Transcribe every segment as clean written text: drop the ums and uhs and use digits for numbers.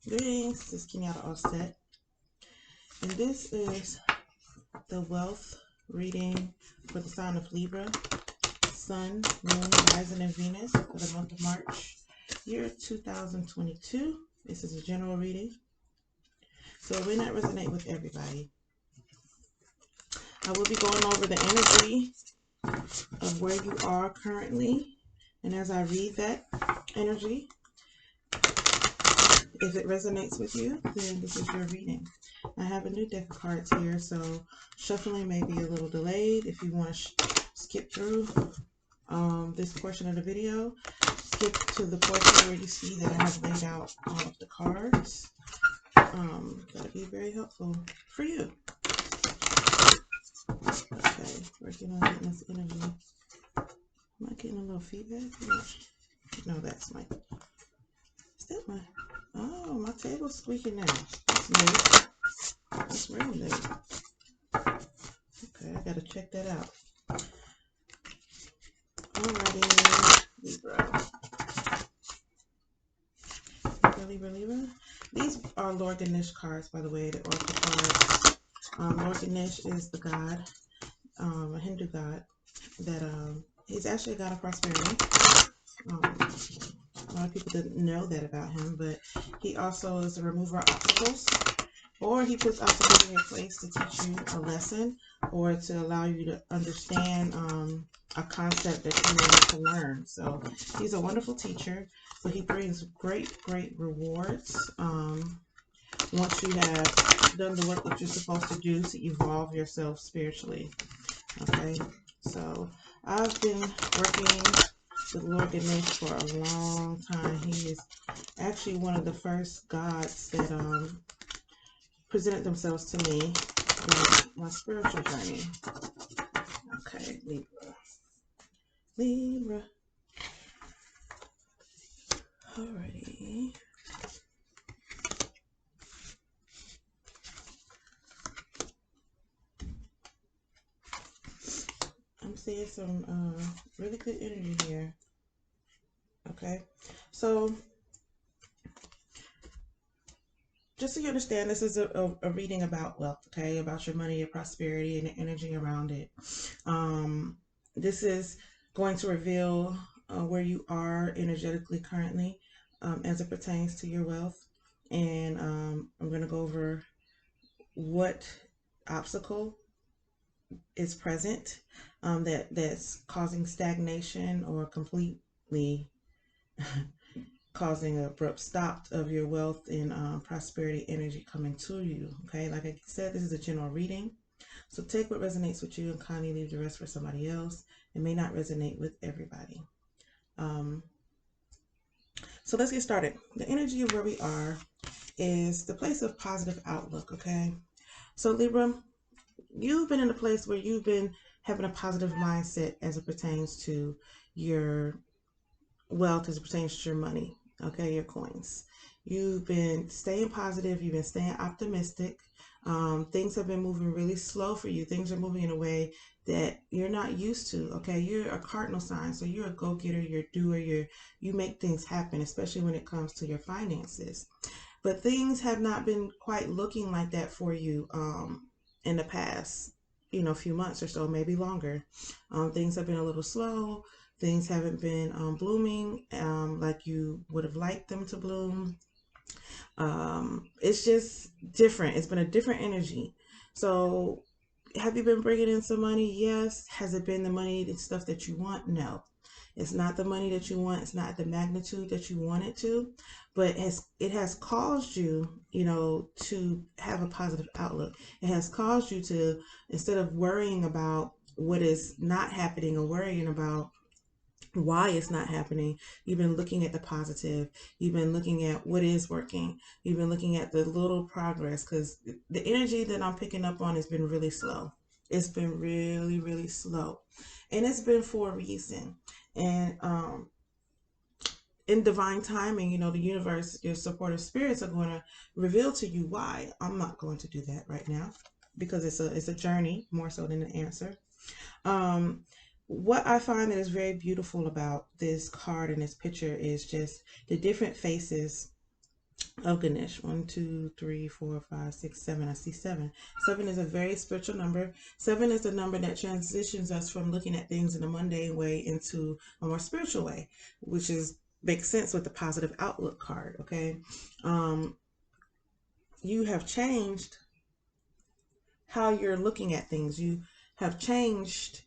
Greetings, this is Kenyatta Auset, and this is the wealth reading for the sign of Libra, Sun, Moon, Rising, and Venus for the month of March, year 2022. This is a general reading, so it may not resonate with everybody. I will be going over the energy of where you are currently, and as I read that energy, if it resonates with you, then this is your reading. I have a new deck of cards here, so shuffling may be a little delayed. If you want to skip through this portion of the video, skip to the portion where you see that I have laid out all of the cards. That'll be very helpful for you. Okay, working on getting this energy. Am I getting a little feedback? No, that's my... Is that my... Oh, my table's squeaking now. That's new. That's real new. Okay, I gotta check that out. Alrighty, Libra. Libra. These are Lord Ganesh cards, by the way, the oracle cards. Lord Ganesh is the god, a Hindu god, that he's actually a god of prosperity. A lot of people didn't know that about him, but he also is a remover of obstacles, or he puts obstacles in your place to teach you a lesson or to allow you to understand a concept that you want to learn. So he's a wonderful teacher. So he brings great rewards once you have done the work that you're supposed to do to evolve yourself spiritually. Okay, so I've been working with Lord Ganesh for a long time. He is actually one of the first gods that presented themselves to me in my spiritual journey. Okay, Libra. Alrighty. I'm seeing some really good energy here. Okay, so just so you understand, this is a reading about wealth, okay, about your money, your prosperity, and the energy around it. This is going to reveal where you are energetically currently as it pertains to your wealth. And I'm going to go over what obstacle is present that's causing stagnation or completely causing an abrupt stop of your wealth and prosperity energy coming to you. Okay, like I said, this is a general reading, so take what resonates with you and kindly leave the rest for somebody else. It may not resonate with everybody. So let's get started. The energy of where we are is the place of positive outlook. Okay, so Libra, you've been in a place where you've been having a positive mindset as it pertains to your wealth, as it pertains to your money, okay, your coins. You've been staying positive. You've been staying optimistic. Things have been moving really slow for you. Things are moving in a way that you're not used to. Okay, you're a cardinal sign, so you're a go-getter, you're a doer, you make things happen, especially when it comes to your finances. But things have not been quite looking like that for you in the past, few months or so, maybe longer. Things have been a little slow. Things haven't been blooming like you would have liked them to bloom. It's just different. It's been a different energy. So have you been bringing in some money? Yes. Has it been the money and stuff that you want? No. It's not the money that you want. It's not the magnitude that you want it to, but it has caused you, to have a positive outlook. It has caused you to, instead of worrying about what is not happening or worrying about why it's not happening, you've been looking at the positive. You've been looking at what is working. You've been looking at the little progress, because the energy that I'm picking up on has been really slow. It's been really slow, and it's been for a reason. And in divine timing, the universe, your supportive spirits are going to reveal to you why. I'm not going to do that right now because it's a journey more so than an answer. What I find that is very beautiful about this card and this picture is just the different faces Oh goodness. 1, 2, 3, 4, 5, 6, 7. I see 7. 7 is a very spiritual number. 7 is the number that transitions us from looking at things in a mundane way into a more spiritual way, which is makes sense with the positive outlook card. Okay. Um, you have changed how you're looking at things. You have changed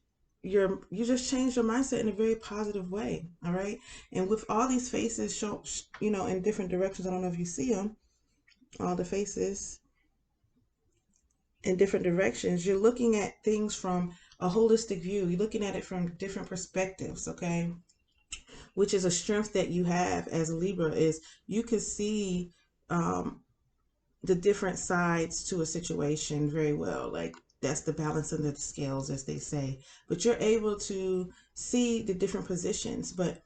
you just changed your mindset in a very positive way. All right. And with all these faces show, in different directions, I don't know if you see them, all the faces in different directions, you're looking at things from a holistic view. You're looking at it from different perspectives. Okay. Which is a strength that you have as a Libra, is you can see um, the different sides to a situation very well. Like, that's the balance of the scales, as they say. But you're able to see the different positions. But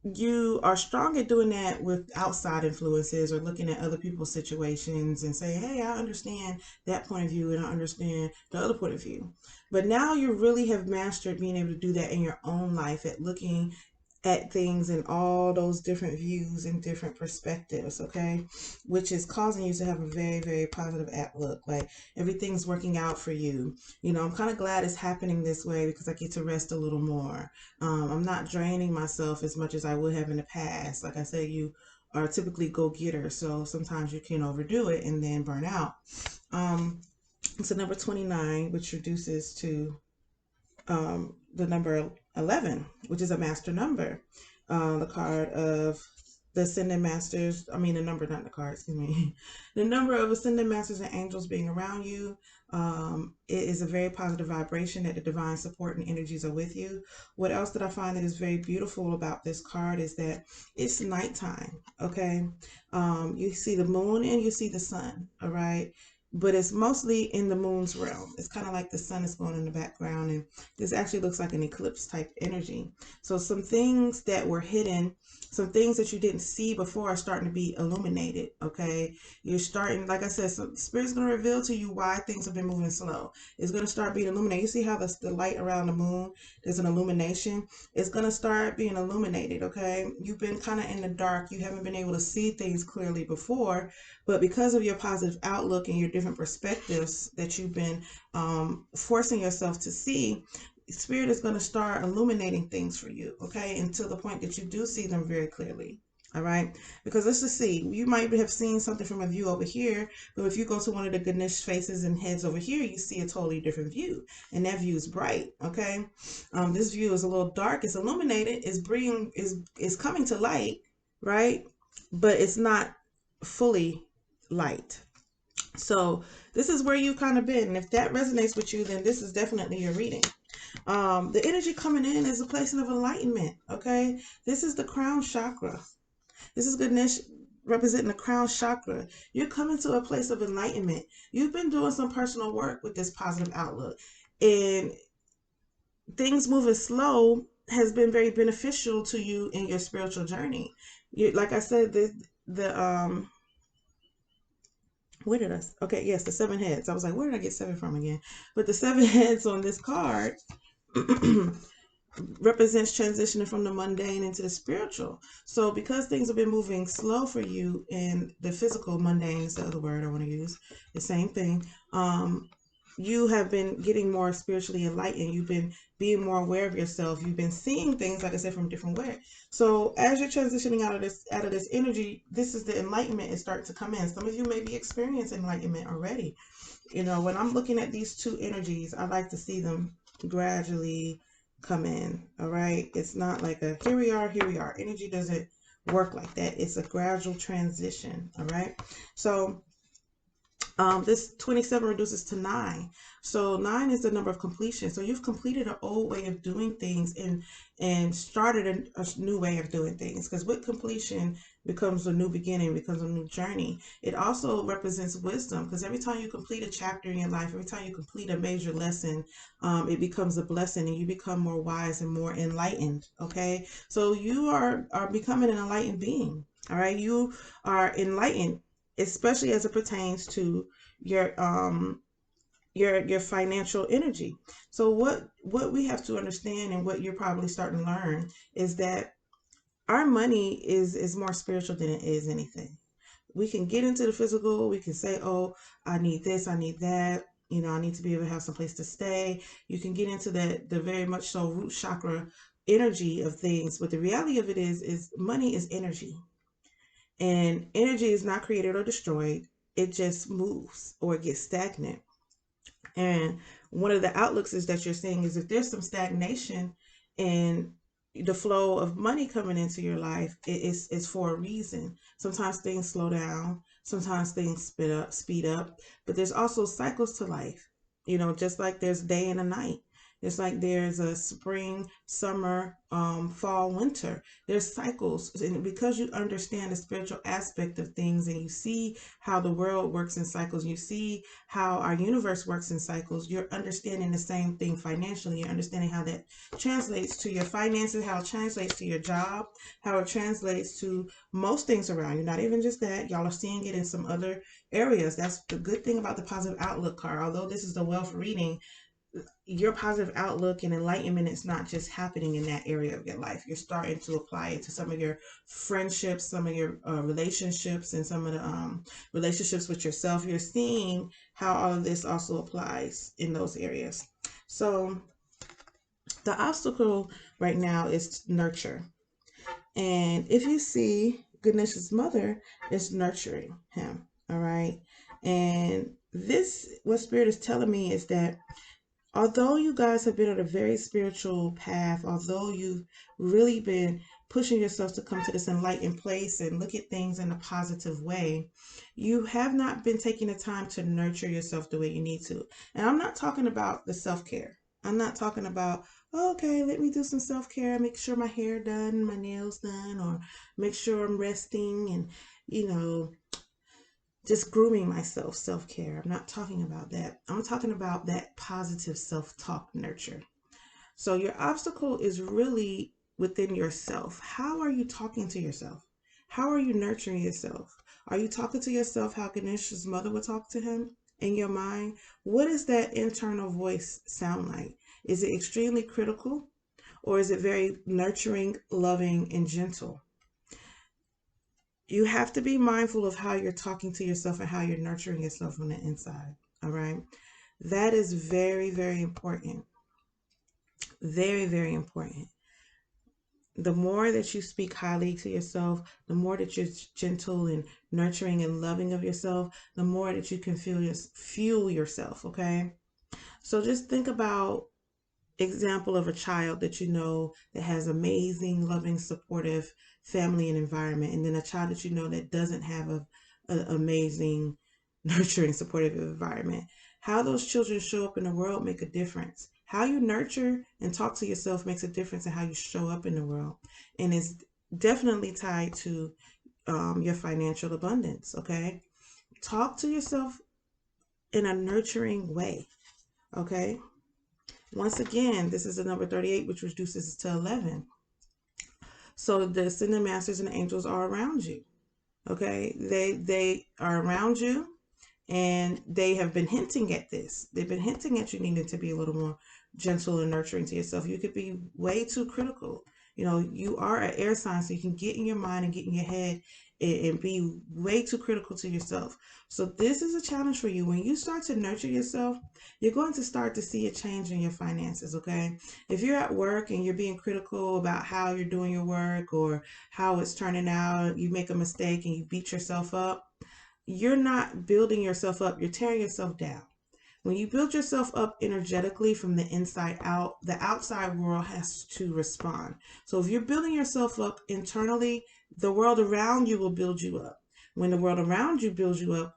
you are strong at doing that with outside influences, or looking at other people's situations and say, hey, I understand that point of view and I understand the other point of view. But now you really have mastered being able to do that in your own life, at looking at things in all those different views and different perspectives. Okay, which is causing you to have a very, very positive outlook. Like, everything's working out for you. I'm kind of glad it's happening this way, because I get to rest a little more. I'm not draining myself as much as I would have in the past. Like I said, you are typically go-getter, so sometimes you can overdo it and then burn out. It's a number 29, which reduces to the number 11, which is a master number. The card of the ascended masters, I mean, the number, not the card, excuse me. The number of ascended masters and angels being around you. It is a very positive vibration that the divine support and energies are with you. What else that I find that is very beautiful about this card is that it's nighttime. Okay. You see the moon and you see the sun. All right. But it's mostly in the moon's realm. It's kind of like the sun is going in the background, and this actually looks like an eclipse type energy. So some things that were hidden, some things that you didn't see before, are starting to be illuminated. Okay. You're starting, like I said, so Spirit's going to reveal to you why things have been moving slow. It's going to start being illuminated. You see how the light around the moon, there's an illumination. It's going to start being illuminated. Okay. You've been kind of in the dark. You haven't been able to see things clearly before, but because of your positive outlook and your different perspectives that you've been forcing yourself to see, Spirit is going to start illuminating things for you, okay, until the point that you do see them very clearly. All right, because let's just see, you might have seen something from a view over here, but if you go to one of the Ganesh faces and heads over here, you see a totally different view, and that view is bright. Okay, this view is a little dark. It's illuminated. Is coming to light, right? But it's not fully light. So this is where you've kind of been. And if that resonates with you, then this is definitely your reading. The energy coming in is a place of enlightenment. Okay, this is the crown chakra. This is Ganesh representing the crown chakra. You're coming to a place of enlightenment. You've been doing some personal work with this positive outlook, and things moving slow has been very beneficial to you in your spiritual journey. Like I said, the where did I? Okay, yes, the 7 heads. I was like, where did I get 7 from again? But the 7 heads on this card represents transitioning from the mundane into the spiritual. So because things have been moving slow for you in the physical, mundane is the other word I want to use, the same thing. You have been getting more spiritually enlightened. You've been being more aware of yourself. You've been seeing things, like I said, from a different way. So as you're transitioning out of this energy, this is the enlightenment is starting to come in. Some of you may be experiencing enlightenment already. When I'm looking at these two energies, I like to see them gradually come in. All right. It's not like a here we are, here we are. Energy doesn't work like that. It's a gradual transition. All right. So this 27 reduces to 9. So 9 is the number of completion. So you've completed an old way of doing things and started a new way of doing things. Because with completion becomes a new beginning, becomes a new journey. It also represents wisdom, because every time you complete a chapter in your life, every time you complete a major lesson, it becomes a blessing, and you become more wise and more enlightened. Okay, so you are becoming an enlightened being. All right, you are enlightened, especially as it pertains to your financial energy. So what we have to understand, and what you're probably starting to learn, is that our money is more spiritual than it is anything. we can get into the physical. We can say, oh, I need this, I need that. You know, I need to be able to have some place to stay. You can get into the very much so root chakra energy of things. But the reality of it is money is energy. And energy is not created or destroyed. It just moves or it gets stagnant. And one of the outlooks is that you're saying is if there's some stagnation in the flow of money coming into your life, it's for a reason. Sometimes things slow down, sometimes things speed up, but there's also cycles to life. You know, just like there's day and a night. It's like there's a spring, summer, fall, winter. There's cycles. And because you understand the spiritual aspect of things and you see how the world works in cycles, you see how our universe works in cycles, you're understanding the same thing financially. You're understanding how that translates to your finances, how it translates to your job, how it translates to most things around you. Not even just that, y'all are seeing it in some other areas. That's the good thing about the positive outlook card. Although this is the wealth reading, your positive outlook and enlightenment is not just happening in that area of your life. You're starting to apply it to some of your friendships, some of your relationships, and some of the relationships with yourself. You're seeing how all of this also applies in those areas. So the obstacle right now is nurture. And if you see, Ganesha's mother is nurturing him. All right. And this, what Spirit is telling me is that although you guys have been on a very spiritual path, although you've really been pushing yourself to come to this enlightened place and look at things in a positive way, you have not been taking the time to nurture yourself the way you need to. And I'm not talking about the self-care. I'm not talking about, oh, okay, let me do some self-care, make sure my hair done, my nails done, or make sure I'm resting and, you know, just grooming myself, self-care. I'm not talking about that. I'm talking about that positive self-talk nurture. So your obstacle is really within yourself. How are you talking to yourself? How are you nurturing yourself? Are you talking to yourself how Ganesha's mother would talk to him in your mind? What does that internal voice sound like? Is it extremely critical or is it very nurturing, loving, and gentle? You have to be mindful of how you're talking to yourself and how you're nurturing yourself from the inside. All right. That is very, very important. Very, very important. The more that you speak highly to yourself, the more that you're gentle and nurturing and loving of yourself, the more that you can fuel yourself. Okay. So just think about example of a child that you know that has amazing, loving, supportive family and environment, and then a child that you know that doesn't have a amazing, nurturing, supportive environment. How those children show up in the world make a difference. How you nurture and talk to yourself makes a difference in how you show up in the world, and it's definitely tied to your financial abundance. Okay, talk to yourself in a nurturing way. Okay. Once again, this is the number 38, which reduces to 11. So the ascended masters and angels are around you. Okay, they are around you, and they have been hinting at this. They've been hinting at you needing to be a little more gentle and nurturing to yourself. You could be way too critical. You know, you are an air sign, so you can get in your mind and get in your head and be way too critical to yourself. So this is a challenge for you. When you start to nurture yourself, you're going to start to see a change in your finances, okay? If you're at work and you're being critical about how you're doing your work or how it's turning out, you make a mistake and you beat yourself up, you're not building yourself up, you're tearing yourself down. When you build yourself up energetically from the inside out, the outside world has to respond. So if you're building yourself up internally, the world around you will build you up. When the world around you builds you up,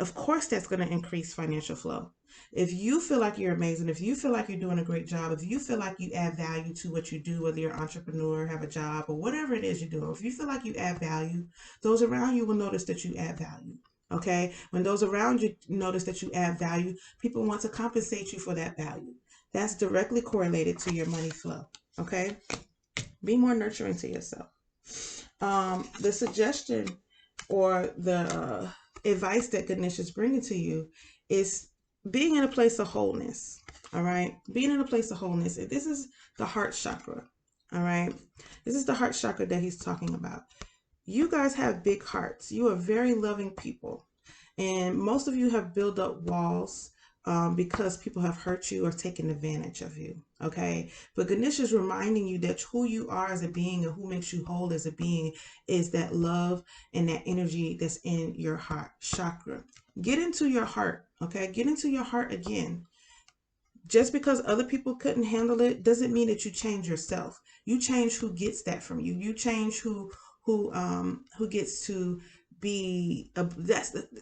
of course that's going to increase financial flow. If you feel like you're amazing, if you feel like you're doing a great job, if you feel like you add value to what you do, whether you're an entrepreneur, have a job, or whatever it is you're doing, if you feel like you add value, those around you will notice that you add value. Okay? When those around you notice that you add value, people want to compensate you for that value. That's directly correlated to your money flow. Okay? Be more nurturing to yourself. The suggestion or the advice that Ganesh is bringing to you is being in a place of wholeness. All right? Being in a place of wholeness. This is the heart chakra. All right? This is the heart chakra that he's talking about. You guys have big hearts. You are very loving people. And most of you have built up walls because people have hurt you or taken advantage of you. Okay. But Ganesh is reminding you that who you are as a being and who makes you whole as a being is that love and that energy that's in your heart chakra. Get into your heart. Okay. Get into your heart again. Just because other people couldn't handle it doesn't mean that you change yourself. You change who gets that from you. You change who gets to be a,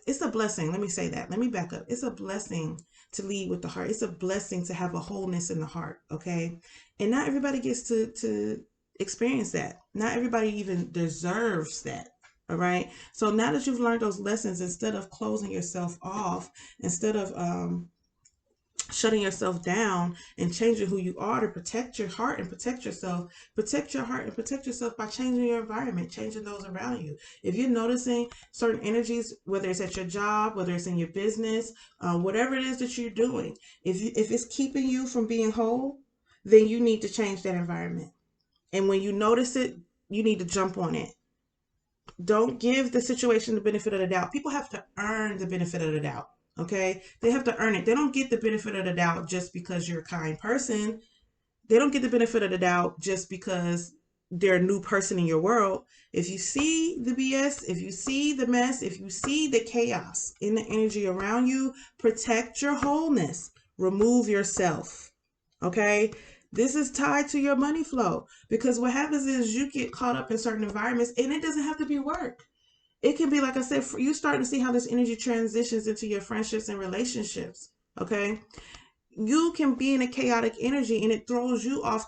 it's a blessing. Let me say that. Let me back up. It's a blessing to lead with the heart. It's a blessing to have a wholeness in the heart. Okay. And not everybody gets to experience that. Not everybody even deserves that. All right. So now that you've learned those lessons, instead of closing yourself off, instead of shutting yourself down and changing who you are to protect your heart and protect yourself, protect your heart and protect yourself by changing your environment, changing those around you. If you're noticing certain energies, whether it's at your job, whether it's in your business, whatever it is that you're doing, if it's keeping you from being whole, then you need to change that environment. And when you notice it, you need to jump on it. Don't give the situation the benefit of the doubt. People have to earn the benefit of the doubt. Okay. They have to earn it. They don't get the benefit of the doubt just because you're a kind person. They don't get the benefit of the doubt just because they're a new person in your world. If you see the BS, if you see the mess, if you see the chaos in the energy around you, protect your wholeness. Remove yourself. Okay. This is tied to your money flow because what happens is you get caught up in certain environments and it doesn't have to be work. It can be, like I said, you starting to see how this energy transitions into your friendships and relationships. Okay. You can be in a chaotic energy and it throws you off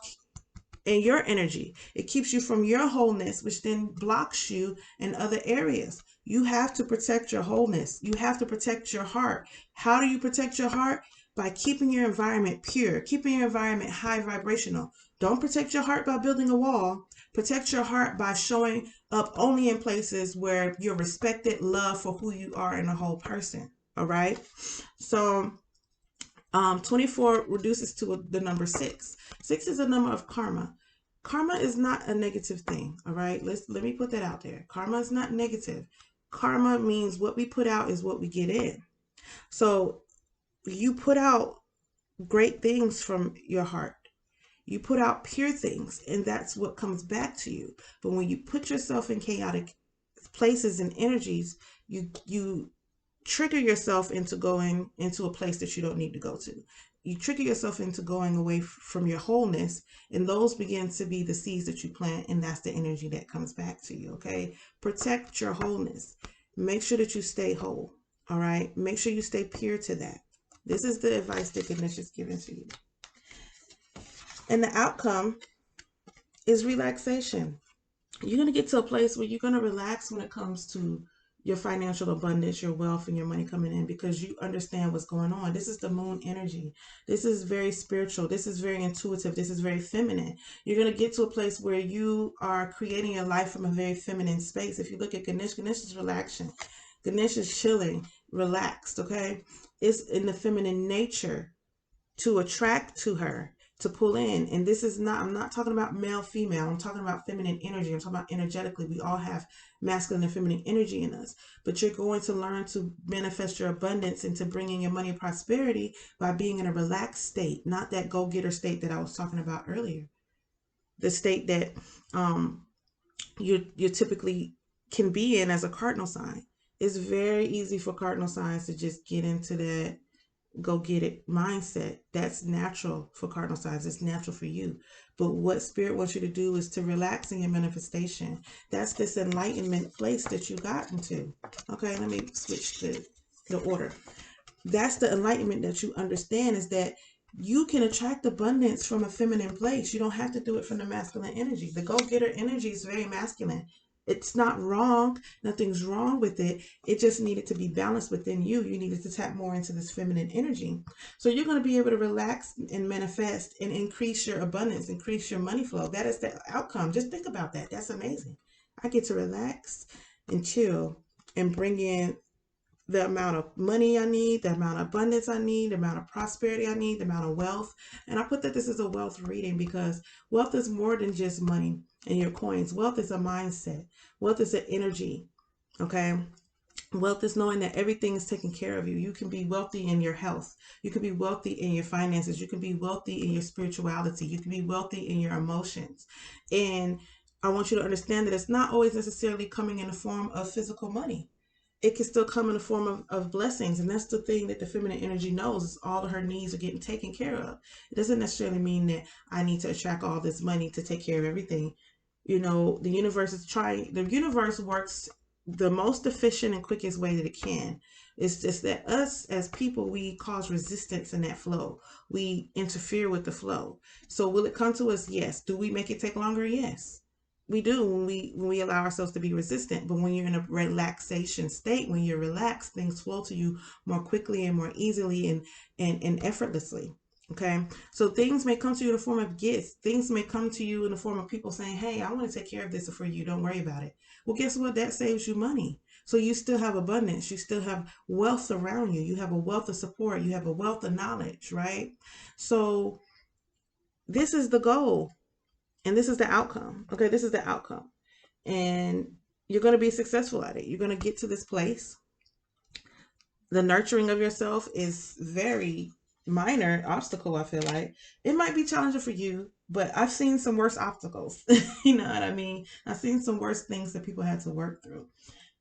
in your energy. It keeps you from your wholeness, which then blocks you in other areas. You have to protect your wholeness. You have to protect your heart. How do you protect your heart? By keeping your environment pure, keeping your environment high vibrational. Don't protect your heart by building a wall. Protect your heart by showing up only in places where you're respected, loved for who you are and a whole person. All right. So 24 reduces to the number 6. 6 is a number of karma. Karma is not a negative thing. All right. Let me put that out there. Karma is not negative. Karma means what we put out is what we get in. So you put out great things from your heart. You put out pure things, and that's what comes back to you. But when you put yourself in chaotic places and energies, you trigger yourself into going into a place that you don't need to go to. You trigger yourself into going away from your wholeness, and those begin to be the seeds that you plant, and that's the energy that comes back to you. Okay. Protect your wholeness. Make sure that you stay whole. All right. Make sure you stay pure to that. This is the advice that Ganesh is giving to you. And the outcome is relaxation. You're going to get to a place where you're going to relax when it comes to your financial abundance, your wealth, and your money coming in because you understand what's going on. This is the moon energy. This is very spiritual. This is very intuitive. This is very feminine. You're going to get to a place where you are creating your life from a very feminine space. If you look at Ganesh, Ganesh is relaxing. Ganesh is chilling, relaxed, okay? It's in the feminine nature to attract to her, to pull in. And this is not, I'm not talking about male, female. I'm talking about feminine energy. I'm talking about energetically. We all have masculine and feminine energy in us. But you're going to learn to manifest your abundance and to bring in your money and prosperity by being in a relaxed state, not that go-getter state that I was talking about earlier. The state that you typically can be in as a cardinal sign. It's very easy for cardinal signs to just get into that go get it mindset. That's natural for cardinal signs. It's natural for you. But what spirit wants you to do is to relax in your manifestation. That's this enlightenment place that you got into. Okay, let me switch the order. That's the enlightenment that you understand is that you can attract abundance from a feminine place. You don't have to do it from the masculine energy. The go-getter energy is very masculine. It's not wrong. Nothing's wrong with it. It just needed to be balanced within you. You needed to tap more into this feminine energy. So you're going to be able to relax and manifest and increase your abundance, increase your money flow. That is the outcome. Just think about that. That's amazing. I get to relax and chill and bring in the amount of money I need, the amount of abundance I need, the amount of prosperity I need, the amount of wealth. And I put that this is a wealth reading because wealth is more than just money. and your coins. Wealth is a mindset. Wealth is an energy. Okay. Wealth is knowing that everything is taken care of you. You can be wealthy in your health. You can be wealthy in your finances. You can be wealthy in your spirituality. You can be wealthy in your emotions. And I want you to understand that it's not always necessarily coming in the form of physical money. It can still come in the form of blessings. And that's the thing that the feminine energy knows, is all of her needs are getting taken care of. It doesn't necessarily mean that I need to attract all this money to take care of everything. You know, the universe works the most efficient and quickest way that it can. It's just that us as people, we cause resistance in that flow. We interfere with the flow. So will it come to us? Yes. Do we make it take longer? Yes. We do when we allow ourselves to be resistant. But when you're in a relaxation state, when you're relaxed, things flow to you more quickly and more easily and effortlessly. Okay. So things may come to you in the form of gifts. Things may come to you in the form of people saying, hey, I want to take care of this for you. Don't worry about it. Well, guess what? That saves you money. So you still have abundance. You still have wealth around you. You have a wealth of support. You have a wealth of knowledge, right? So this is the goal and this is the outcome. Okay. This is the outcome. And you're going to be successful at it. You're going to get to this place. The nurturing of yourself is very minor obstacle. I feel like it might be challenging for you, but I've seen some worse obstacles. You know what I mean? I've seen some worse things that people had to work through.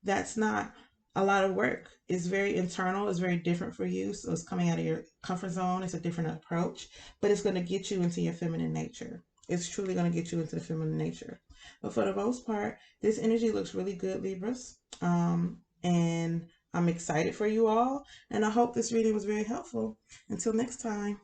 That's not a lot of work. It's very internal. It's very different for you. So it's coming out of your comfort zone. It's a different approach, but it's going to get you into your feminine nature. It's truly going to get you into the feminine nature. But for the most part, this energy looks really good, Libras. And I'm excited for you all. And I hope this reading was very helpful. Until next time.